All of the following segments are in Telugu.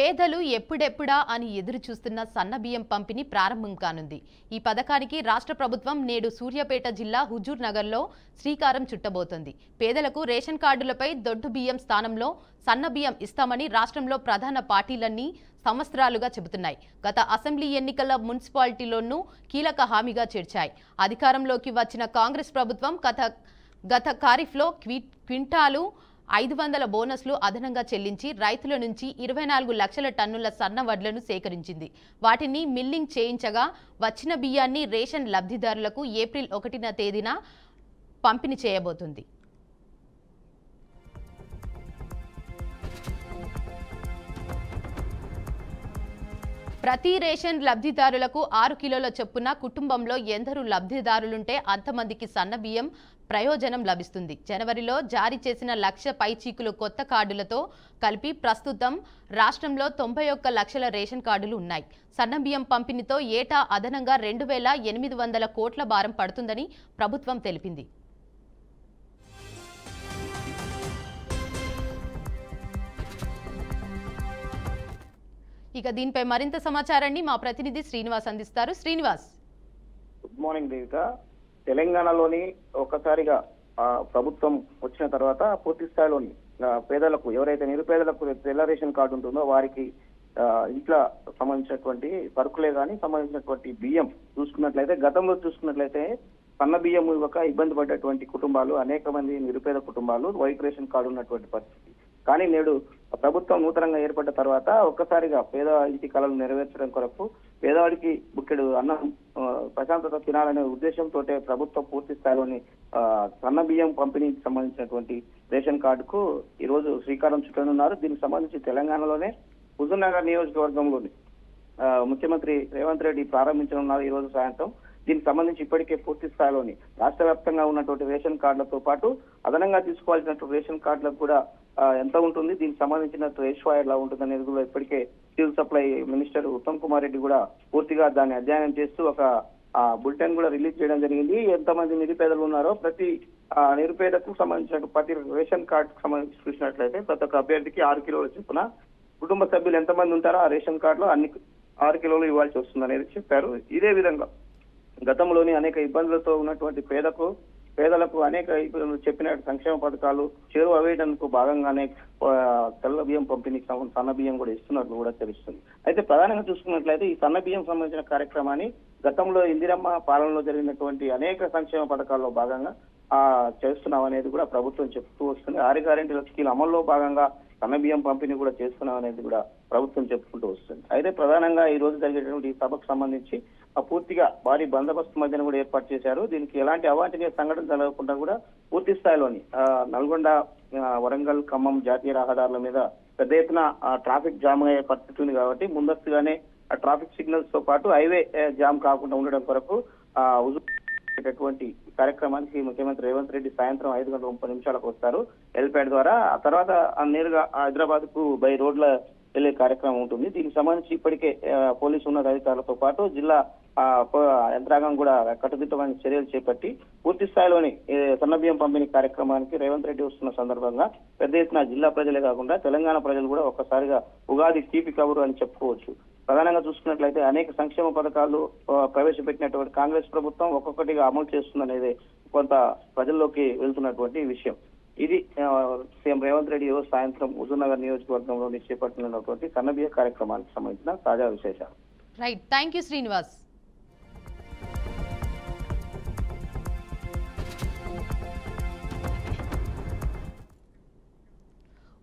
పేదలు ఎప్పుడెప్పుడా అని ఎదురు చూస్తున్న సన్నబియ్యం పంపిణీ ప్రారంభం కానుంది. ఈ పథకానికి రాష్ట్ర ప్రభుత్వం నేడు సూర్యాపేట జిల్లా హుజూర్ నగర్లో శ్రీకారం చుట్టబోతోంది. పేదలకు రేషన్ కార్డులపై దొడ్డు బియ్యం స్థానంలో సన్నబియ్యం ఇస్తామని రాష్ట్రంలో ప్రధాన పార్టీలన్నీ సంవత్సరాలుగా చెబుతున్నాయి. గత అసెంబ్లీ ఎన్నికల మున్సిపాలిటీలోనూ కీలక హామీగా చేర్చాయి. అధికారంలోకి వచ్చిన కాంగ్రెస్ ప్రభుత్వం గత ఖరీఫ్లో క్వింటాలు 500 బోనస్లు అదనంగా చెల్లించి రైతుల నుంచి 24 లక్షల టన్నుల సన్న వడ్లను సేకరించింది. వాటిని మిల్లింగ్ చేయించగా వచ్చిన బియ్యాన్ని రేషన్ లబ్ధిదారులకు ఏప్రిల్ 1వ తేదీన పంపిణీ చేయబోతుంది. ప్రతి రేషన్ లబ్ధిదారులకు 6 కిలోల చొప్పున కుటుంబంలో ఎందరు లబ్ధిదారులుంటే అంతమందికి సన్నబియ్యం ప్రయోజనం లభిస్తుంది. జనవరిలో జారీ చేసిన 1 లక్ష పైచీకులు కొత్త కార్డులతో కలిపి ప్రస్తుతం రాష్ట్రంలో 91 లక్షల రేషన్ కార్డులు ఉన్నాయి. సన్నబియ్యం పంపిణీతో ఏటా అదనంగా 2,800 కోట్ల భారం పడుతుందని ప్రభుత్వం తెలిపింది. ఇక దీనిపై మరింత సమాచారాన్ని మా ప్రతినిధి శ్రీనివాస్ అందిస్తారు. Srinivas, good morning Devika. తెలంగాణలోని ఒక్కసారిగా ప్రభుత్వం వచ్చిన తర్వాత పూర్తి స్థాయిలోని పేదలకు, ఎవరైతే నిరుపేదలకు తెల్ల రేషన్ కార్డు ఉంటుందో వారికి ఇంట్లో సంబంధించినటువంటి సరుకులే కానీ సంబంధించినటువంటి బియ్యం చూసుకున్నట్లయితే, గతంలో చూసుకున్నట్లయితే సన్న బియ్యం ఇవ్వక ఇబ్బంది పడ్డటువంటి కుటుంబాలు అనేక మంది నిరుపేద కుటుంబాలు వైట్ రేషన్ కార్డు ఉన్నటువంటి పరిస్థితి. కానీ నేడు ప్రభుత్వం నూతనంగా ఏర్పడ్డ తర్వాత ఒక్కసారిగా పేద ఇంటి కళలు నెరవేర్చడం కొరకు పేదవాడికి బుక్కెడు అన్నం ప్రశాంతత తినాలనే ఉద్దేశంతో ప్రభుత్వం పూర్తి స్థాయిలోని సన్న బియ్యం పంపిణీకి సంబంధించినటువంటి రేషన్ కార్డుకు ఈ రోజు శ్రీకారం చుట్టనున్నారు. దీనికి సంబంధించి తెలంగాణలోనే హుజూర్నగర్ నియోజకవర్గంలోని ముఖ్యమంత్రి రేవంత్ రెడ్డి ప్రారంభించనున్నారు ఈ రోజు సాయంత్రం. దీనికి సంబంధించి ఇప్పటికే పూర్తి స్థాయిలోని రాష్ట్ర వ్యాప్తంగా ఉన్నటువంటి రేషన్ కార్డులతో పాటు అదనంగా తీసుకోవాల్సినటువంటి రేషన్ కార్డులకు కూడా ఎంత ఉంటుంది, దీనికి సంబంధించిన రేషియో ఎలా ఉంటుంది అనేది కూడా ఇప్పటికే civil supply minister Uttam Kumar Reddy కూడా పూర్తిగా దాన్ని అధ్యయనం చేస్తూ ఒక బులెటిన్ కూడా రిలీజ్ చేయడం జరిగింది. ఎంతమంది నిరుపేదలు ఉన్నారో ప్రతి నిరుపేదకు సంబంధించిన ప్రతి రేషన్ కార్డుకు సంబంధించి చూసినట్లయితే ప్రతి ఒక్క అభ్యర్థికి 6 కిలోల చొప్పున కుటుంబ సభ్యులు ఎంతమంది ఉంటారో ఆ రేషన్ కార్డులో అన్ని 6 కిలోలు ఇవ్వాల్సి వస్తుంది అనేది చెప్పారు. ఇదే విధంగా గతంలోని అనేక ఇబ్బందులతో ఉన్నటువంటి పేదలకు అనేక చెప్పిన సంక్షేమ పథకాలు చేరువ వేయడానికి భాగంగానే తెల్ల బియ్యం పంపిణీకి సన్న బియ్యం కూడా ఇస్తున్నట్లు కూడా తెలుస్తుంది. అయితే ప్రధానంగా చూసుకున్నట్లయితే ఈ సన్న బియ్యం సంబంధించిన కార్యక్రమాన్ని గతంలో ఇందిరమ్మ పాలనలో జరిగినటువంటి అనేక సంక్షేమ పథకాల్లో భాగంగా చేస్తున్నాం అనేది కూడా ప్రభుత్వం చెప్తూ వస్తుంది. 6 గ్యారెంటీల స్కీమ్ అమల్లో భాగంగా సన్న బియ్యం పంపిణీ కూడా చేస్తున్నాం అనేది కూడా ప్రభుత్వం చెప్పుకుంటూ వస్తుంది. అయితే ప్రధానంగా ఈ రోజు జరిగేటువంటి ఈ సభకు సంబంధించి పూర్తిగా భారీ బందోబస్తు మధ్యన కూడా ఏర్పాటు చేశారు. దీనికి ఎలాంటి అవాంఛనీయ సంఘటన జరగకుండా కూడా పూర్తి స్థాయిలోని నల్గొండ, వరంగల్, ఖమ్మం జాతీయ రహదారుల మీద పెద్ద ఎత్తున ట్రాఫిక్ జామ్ అయ్యే పరిస్థితి ఉంది కాబట్టి ముందస్తుగానే ఆ ట్రాఫిక్ సిగ్నల్స్ తో పాటు హైవే జామ్ కాకుండా ఉండడం కొరకు టువంటి కార్యక్రమానికి ముఖ్యమంత్రి రేవంత్ రెడ్డి సాయంత్రం 5:30 వస్తారు హెలిప్యాడ్ ద్వారా. ఆ తర్వాత నేరుగా హైదరాబాద్ కు బై రోడ్ల వెళ్లే కార్యక్రమం ఉంటుంది. దీనికి సంబంధించి ఇప్పటికే పోలీసు ఉన్నతాధికారులతో పాటు జిల్లా యంత్రాంగం కూడా కట్టుదిట్టమైన చర్యలు చేపట్టి పూర్తి స్థాయిలోని సన్నబియ్యం పంపిణీ కార్యక్రమానికి రేవంత్ రెడ్డి వస్తున్న సందర్భంగా పెద్ద ఎత్తున జిల్లా ప్రజలే కాకుండా తెలంగాణ ప్రజలు కూడా ఒక్కసారిగా ఉగాది తీపి కబురు అని చెప్పుకోవచ్చు. ప్రధానంగా చూసుకున్నట్లయితే అనేక సంక్షేమ పథకాలు ప్రవేశపెట్టినటువంటి కాంగ్రెస్ ప్రభుత్వం ఒక్కొక్కటిగా అమలు చేస్తుందనేది కొంత ప్రజల్లోకి వెళ్తున్నటువంటి విషయం. ఇది సీఎం రేవంత్ రెడ్డి ఈరోజు సాయంత్రం హుజూర్నగర్ నియోజకవర్గంలో చేపట్టనున్నటువంటి సన్నబియ్య కార్యక్రమానికి సంబంధించిన తాజా విశేషాలు. Right, thank you Srinivas.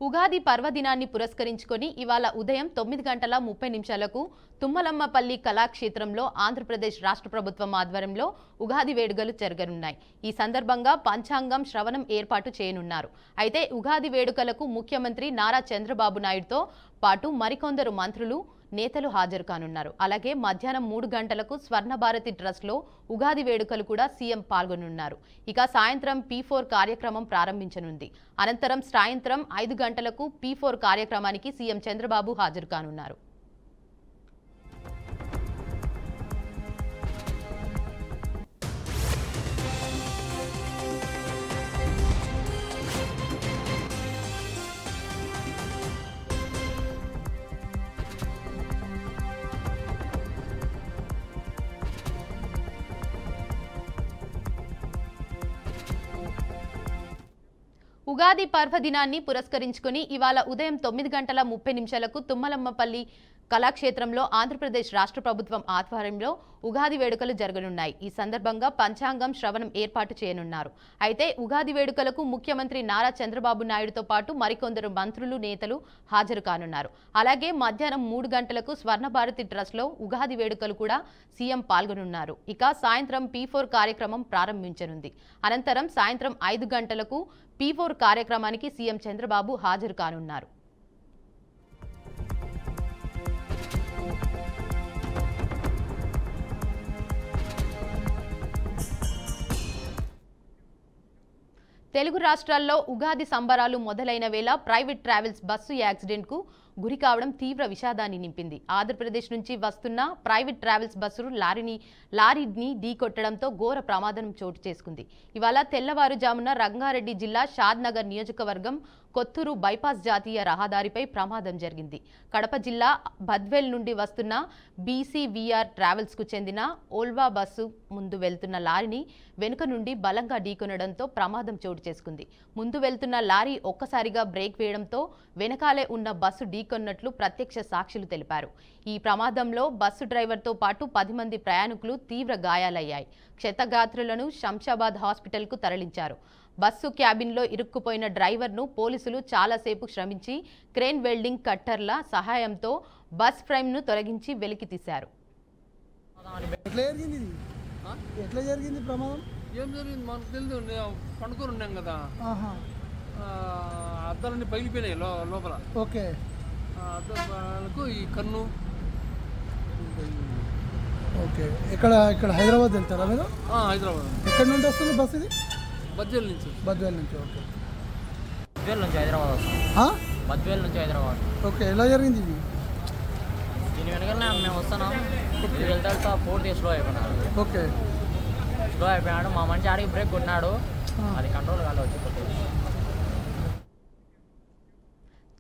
Ugadi పర్వదినాన్ని పురస్కరించుకొని ఇవాళ ఉదయం 9:30 తుమ్మలమ్మపల్లి కళాక్షేత్రంలో ఆంధ్రప్రదేశ్ రాష్ట్ర ప్రభుత్వం ఆధ్వర్యంలో ఉగాది వేడుకలు జరగనున్నాయి. ఈ సందర్భంగా పంచాంగం శ్రవణం ఏర్పాటు చేయనున్నారు. అయితే ఉగాది వేడుకలకు ముఖ్యమంత్రి నారా చంద్రబాబు నాయుడుతో పాటు మరికొందరు మంత్రులు, నేతలు హాజరు కానున్నారు. అలాగే మధ్యాహ్నం 3 గంటలకు స్వర్ణభారతి ట్రస్ట్ లో ఉగాది వేడుకలు కూడా సీఎం పాల్గొనున్నారు. ఇక సాయంత్రం P4 కార్యక్రమం ప్రారంభించనుంది. అనంతరం సాయంత్రం 5 గంటలకు P4 కార్యక్రమానికి సీఎం చంద్రబాబు హాజరు కానున్నారు. ఉగాది పర్వదినాన్ని పురస్కరించుకుని ఇవాళ ఉదయం 9:30 తుమ్మలమ్మపల్లి కళాక్షేత్రంలో ఆంధ్రప్రదేశ్ రాష్ట్ర ప్రభుత్వం ఆధ్వర్యంలో ఉగాది వేడుకలు జరగనున్నాయి. ఈ సందర్భంగా పంచాంగం శ్రవణం ఏర్పాటు చేయనున్నారు. అయితే ఉగాది వేడుకలకు ముఖ్యమంత్రి నారా చంద్రబాబు నాయుడుతో పాటు మరికొందరు మంత్రులు, నేతలు హాజరు కానున్నారు. అలాగే మధ్యాహ్నం 3 గంటలకు స్వర్ణభారతి ట్రస్ట్లో ఉగాది వేడుకలు కూడా సీఎం పాల్గొనున్నారు. ఇక సాయంత్రం P4 కార్యక్రమం ప్రారంభించనుంది. అనంతరం సాయంత్రం 5 గంటలకు P4 కార్యక్రమానికి సీఎం చంద్రబాబు హాజరు కానున్నారు. తెలుగు రాష్ట్రాల్లో ఉగాది సంబరాలు మొదలైన వేళ ప్రైవేట్ ట్రావెల్స్ బస్సు యాక్సిడెంట్కు గురి కావడం తీవ్ర విషాదాన్ని నింపింది. ఆంధ్రప్రదేశ్ నుంచి వస్తున్న ప్రైవేట్ ట్రావెల్స్ బస్సులు లారీని ఢీకొట్టడంతో ఘోర ప్రమాదం చోటు చేసుకుంది. ఇవాళ తెల్లవారుజామున రంగారెడ్డి జిల్లా షాద్నగర్ నియోజకవర్గం కొత్తూరు బైపాస్ జాతీయ రహదారిపై ప్రమాదం జరిగింది. కడప జిల్లా బద్వేల్ నుండి వస్తున్న BCVR ట్రావెల్స్కు చెందిన ఓల్వా బస్సు ముందు వెళ్తున్న లారీని వెనుక నుండి బలంగా ఢీకొనడంతో ప్రమాదం చోటు చేసుకుంది. ముందు వెళ్తున్న లారీ ఒక్కసారిగా బ్రేక్ వేయడంతో వెనకాలే ఉన్న బస్సు ఢీకొన్నట్లు ప్రత్యక్ష సాక్షులు తెలిపారు. ఈ ప్రమాదంలో బస్సు డ్రైవర్తో పాటు 10 మంది ప్రయాణికులు తీవ్ర గాయాలయ్యాయి. క్షతగాత్రులను శంషాబాద్ హాస్పిటల్కు తరలించారు. బస్సు క్యాబిన్లో ఇరుక్కుపోయిన డ్రైవర్ను పోలీసులు చాలాసేపు శ్రమించి క్రేన్ వెల్డింగ్ కట్టర్ల సహాయంతో బస్ ఫ్రేమ్ను తొలగించి వెలికి తీశారు. ఎట్లా జరిగింది ప్రమాదం? ఏం జరిగింది మనకు తెలియదు. పండుకొని ఉన్నాం కదా, అద్దాలన్నీ పగిలిపోయినాయి లోపల. ఓకే. అద్దాలకు ఈ కన్ను. ఓకే. ఇక్కడ హైదరాబాద్ వెళ్తారా మీరు? హైదరాబాద్. ఎక్కడి నుండి వస్తుంది బస్ ఇది? బద్వేల్ నుంచి. బద్వేల్ నుంచి. ఓకే. బద్వేల్ నుంచి హైదరాబాద్ వస్తాం. బద్వేల్ నుంచి హైదరాబాద్. ఓకే. ఎలా జరిగింది ఇది? దీని వెనకనే మేము వస్తున్నాం. వెళ్తా పూర్తిగా స్లో అయిపోయినాడు. ఓకే. స్లో అయిపోయినాడు. మా మంచి ఆడికి బ్రేక్ కొట్టినాడు, అది కంట్రోల్ కాలేదు వచ్చి.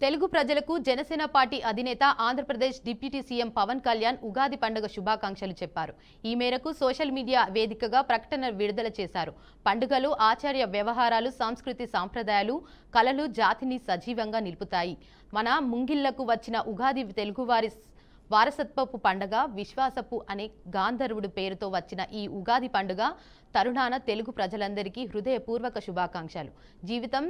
తెలుగు ప్రజలకు జనసేన పార్టీ అధినేత ఆంధ్రప్రదేశ్ డిప్యూటీ సీఎం పవన్ కళ్యాణ్ ఉగాది పండుగ శుభాకాంక్షలు చెప్పారు. ఈ మేరకు సోషల్ మీడియా వేదికగా ప్రకటన విడుదల చేశారు. పండుగలు, ఆచార్య వ్యవహారాలు, సంస్కృతి సాంప్రదాయాలు, కళలు జాతిని సజీవంగా నిలుపుతాయి. మన ముంగిళ్లకు వచ్చిన ఉగాది తెలుగువారి వారసత్వపు పండుగ. విశ్వాసపు అనే గాంధర్వుడు పేరుతో వచ్చిన ఈ ఉగాది పండుగ తరుణాన తెలుగు ప్రజలందరికీ హృదయపూర్వక శుభాకాంక్షలు. జీవితం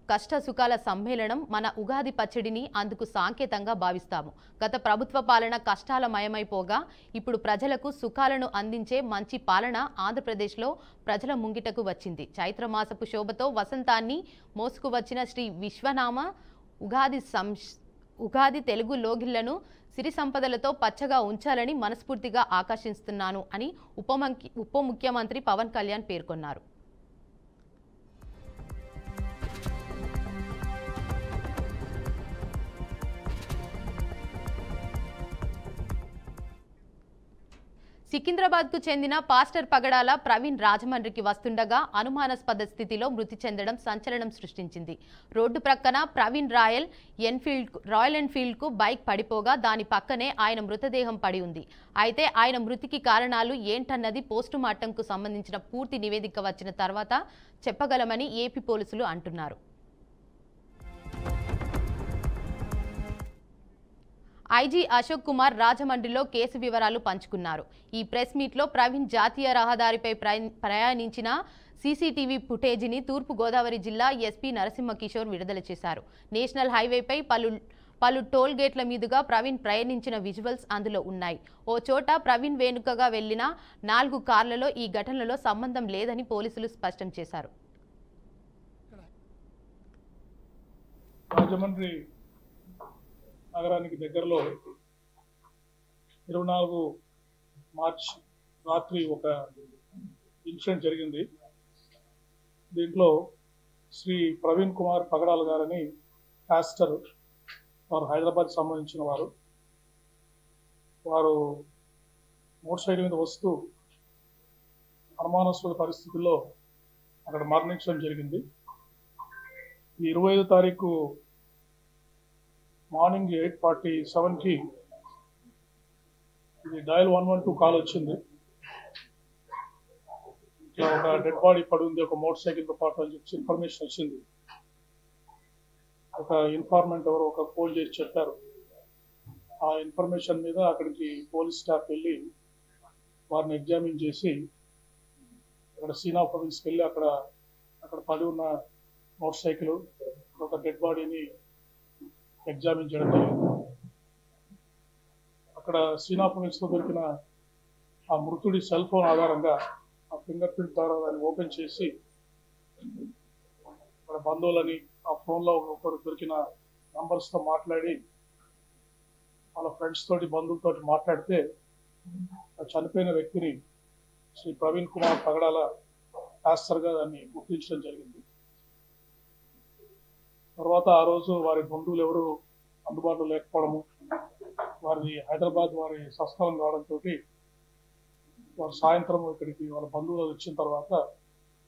కష్ట సుఖాల సమ్మేళనం. మన ఉగాది పచ్చడిని అందుకు సాంకేతంగా భావిస్తాము. గత ప్రభుత్వ పాలన కష్టాలమయమైపోగా ఇప్పుడు ప్రజలకు సుఖాలను అందించే మంచి పాలన ఆంధ్రప్రదేశ్లో ప్రజల ముంగిటకు వచ్చింది. చైత్రమాసపు శోభతో వసంతాన్ని మోసుకువచ్చిన శ్రీ విశ్వనామ ఉగాది తెలుగు లోగిళ్లను సిరి సంపదలతో పచ్చగా ఉంచాలని మనస్ఫూర్తిగా ఆకాంక్షిస్తున్నాను అని ఉప ముఖ్యమంత్రి పవన్ కళ్యాణ్ పేర్కొన్నారు. సికింద్రాబాద్కు చెందిన పాస్టర్ పగడాల ప్రవీణ్ రాజమండ్రికి వస్తుండగా అనుమానాస్పద స్థితిలో మృతి చెందడం సంచలనం సృష్టించింది. రోడ్డు ప్రక్కన ప్రవీణ్ రాయల్ ఎన్ఫీల్డ్కు బైక్ పడిపోగా దాని పక్కనే ఆయన మృతదేహం పడి ఉంది. అయితే ఆయన మృతికి కారణాలు ఏంటన్నది పోస్టుమార్టంకు సంబంధించిన పూర్తి నివేదిక వచ్చిన తర్వాత చెప్పగలమని ఏపీ పోలీసులు అంటున్నారు. ఐజీ అశోక్ కుమార్ రాజమండ్రిలో కేసు వివరాలు పంచుకున్నారు. ఈ ప్రెస్ మీట్లో ప్రవీణ్ జాతీయ రహదారిపై ప్రయాణించిన సీసీటీవీ ఫుటేజీని తూర్పు గోదావరి జిల్లా ఎస్పీ నరసింహ కిషోర్ విడుదల చేశారు. నేషనల్ హైవేపై పలు టోల్ గేట్ల మీదుగా ప్రవీణ్ ప్రయాణించిన విజువల్స్ అందులో ఉన్నాయి. ఓ చోట ప్రవీణ్ వెనుకగా వెళ్లిన 4 కార్లలో ఈ ఘటనలో సంబంధం లేదని పోలీసులు స్పష్టం చేశారు. రాజమండ్రి నగరానికి దగ్గరలో 24 మార్చ్ రాత్రి ఒక ఇన్సిడెంట్ జరిగింది. దీంట్లో శ్రీ ప్రవీణ్ కుమార్ పగడాల గారని పాస్టర్, వారు హైదరాబాద్ సంబంధించిన వారు మోటార్ సైకిల్ మీద వస్తూ అనుమానాస్పద పరిస్థితుల్లో అక్కడ మరణించడం జరిగింది. ఈ 25వ తారీఖు మార్నింగ్ 8:47కి ఇది డయల్ 112 కాల్ వచ్చింది. ఇట్లా ఒక డెడ్ బాడీ పడి ఉంది ఒక మోటార్ సైకిల్తో పాటు అని చెప్పి ఇన్ఫర్మేషన్ వచ్చింది. ఒక ఇన్ఫార్మెంట్ ఎవరు ఒక ఫోన్ చేసి చెప్పారు. ఆ ఇన్ఫర్మేషన్ మీద అక్కడికి పోలీస్ స్టాఫ్ వెళ్ళి వారిని ఎగ్జామిన్ చేసి అక్కడ సీన్ ఆఫ్ అఫెన్స్కి వెళ్ళి అక్కడ పడి ఉన్న మోటార్ సైకిల్ ఒక డెడ్ బాడీని ఎగ్జామిన్ చేయడం జరిగింది. అక్కడ సీన్ ఆఫ్ అఫెన్స్లో దొరికిన ఆ మృతుడి సెల్ ఫోన్ ఆధారంగా ఆ ఫింగర్ ప్రింట్ ద్వారా దాన్ని ఓపెన్ చేసి అక్కడ బంధువులని ఆ ఫోన్లో ఒకరు దొరికిన నంబర్స్తో మాట్లాడి వాళ్ళ ఫ్రెండ్స్ తోటి బంధువులతోటి మాట్లాడితే చనిపోయిన వ్యక్తిని శ్రీ ప్రవీణ్ కుమార్ పగడాల పాస్టర్గా దాన్ని గుర్తించడం జరిగింది. తర్వాత ఆ రోజు వారి బంధువులు ఎవరు అందుబాటులో లేకపోవడము, వారి హైదరాబాద్ వారి స్వస్థలం కావడంతో వారు సాయంత్రం ఇక్కడికి వాళ్ళ బంధువులు వచ్చిన తర్వాత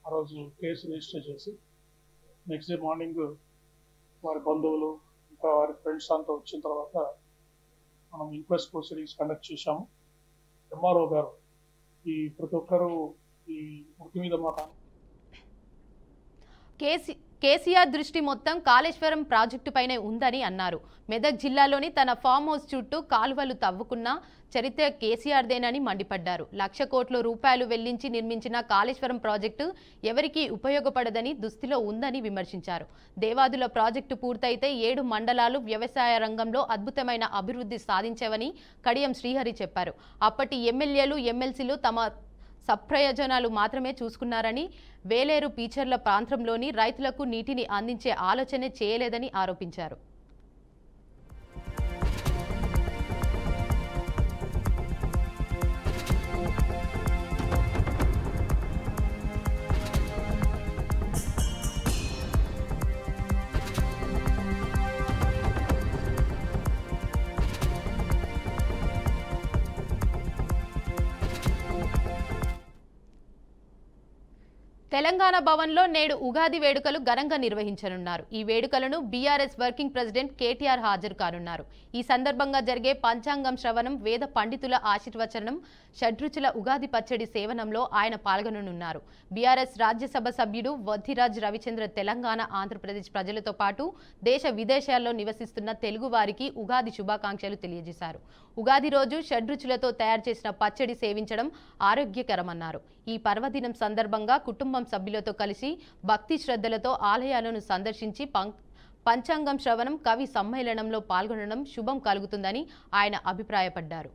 ఆ రోజు కేసు రిజిస్టర్ చేసి నెక్స్ట్ డే మార్నింగ్ వారి బంధువులు ఇంకా వారి ఫ్రెండ్స్ అంతా వచ్చిన తర్వాత మనం ఇంక్వెస్ట్ ప్రొసీడింగ్స్ కండక్ట్ చేశాము. ఎంఆర్ఓ గారు ఈ ప్రతి ఒక్కరూ ఈ మృతి మీద మాకు కేసీఆర్ దృష్టి మొత్తం కాళేశ్వరం ప్రాజెక్టుపైనే ఉందని అన్నారు. మెదక్ జిల్లాలోని తన ఫామ్ హౌస్ చుట్టూ కాలువలు తవ్వుకున్న చరిత్ర కేసీఆర్దేనని మండిపడ్డారు. 1,00,000 కోట్ల రూపాయలు వెల్లించి నిర్మించిన కాళేశ్వరం ప్రాజెక్టు ఎవరికీ ఉపయోగపడదని దుస్థితిలో ఉందని విమర్శించారు. దేవాదుల ప్రాజెక్టు పూర్తయితే 7 మండలాలు వ్యవసాయ రంగంలో అద్భుతమైన అభివృద్ధి సాధించావని కడియం శ్రీహరి చెప్పారు. అప్పటి ఎమ్మెల్యేలు ఎమ్మెల్సీలు తమ సప్రయోజనాలు మాత్రమే చూసుకున్నారని, వేలేరు పీచర్ల ప్రాంతంలోని రైతులకు నీటిని అందించే ఆలోచనే చేయలేదని ఆరోపించారు. తెలంగాణ భవన్లో నేడు ఉగాది వేడుకలు ఘనంగా నిర్వహించనున్నారు. ఈ వేడుకలను బీఆర్ఎస్ వర్కింగ్ ప్రెసిడెంట్ కేటీఆర్ హాజరు కానున్నారు. ఈ సందర్భంగా జరిగే పంచాంగం శ్రవణం, వేద పండితుల ఆశీర్వచనం, షడ్రుచుల ఉగాది పచ్చడి సేవనంలో ఆయన పాల్గొననున్నారు. బీఆర్ఎస్ రాజ్యసభ సభ్యుడు వద్దిరాజ్ రవిచంద్ర తెలంగాణ, ఆంధ్రప్రదేశ్ ప్రజలతో పాటు దేశ విదేశాల్లో నివసిస్తున్న తెలుగు వారికి ఉగాది శుభాకాంక్షలు తెలియజేశారు. ఉగాది రోజు షడ్రుచులతో తయారు చేసిన పచ్చడి సేవించడం ఆరోగ్యకరమన్నారు. ఈ పర్వదినం సందర్భంగా కుటుంబం సభ్యులతో కలిసి భక్తి శ్రద్ధలతో ఆలయాలను సందర్శించి పంచాంగం శ్రవణం, కవి సమ్మేళనంలో పాల్గొనడం శుభం కలుగుతుందని ఆయన అభిప్రాయపడ్డారు.